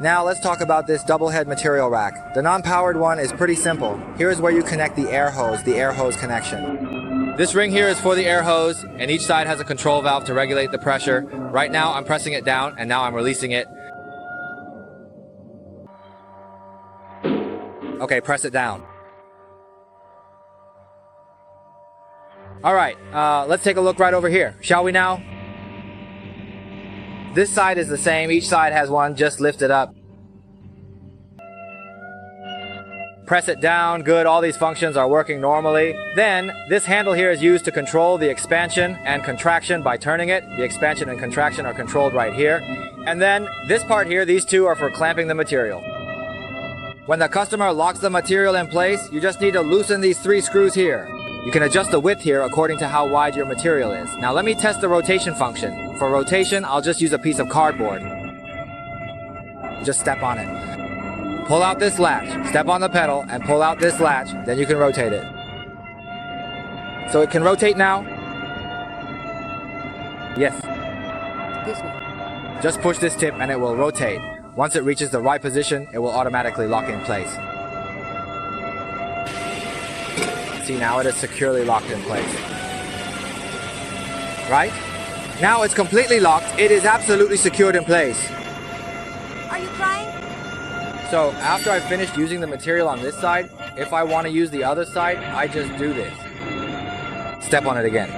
Now let's talk about this double-head material rack. The non-powered one is pretty simple. Here's where you connect the air hose connection. This ring here is for the air hose, and each side has a control valve to regulate the pressure. Right now I'm pressing it down, and now I'm releasing it. Okay, press it down. Alright, let's take a look right over here, shall we now? This side is the same, each side has one, just lift it up. Press it down, good, all these functions are working normally. Then, this handle here is used to control the expansion and contraction by turning it. The expansion and contraction are controlled right here. And then, this part here, these two are for clamping the material. When the customer locks the material in place, you just need to loosen these 3 screws here. You can adjust the width here according to how wide your material is. Now let me test the rotation function. For rotation, I'll just use a piece of cardboard. Just step on it. Pull out this latch, step on the pedal, and pull out this latch, then you can rotate it. So it can rotate now? Yes. Just push this tip and it will rotate. Once it reaches the right position, it will automatically lock in place. See, now it is securely locked in place. Right? Now it's completely locked. It is absolutely secured in place. Are you crying? So after I've finished using the material on this side, if I want to use the other side, I just do this. Step on it again.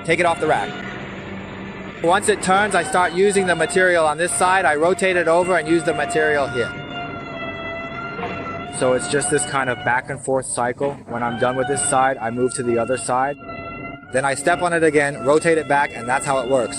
Take it off the rack. Once it turns, I start using the material on this side. I rotate it over and use the material here. So it's just this kind of back and forth cycle. When I'm done with this side, I move to the other side. Then I step on it again, rotate it back, and that's how it works.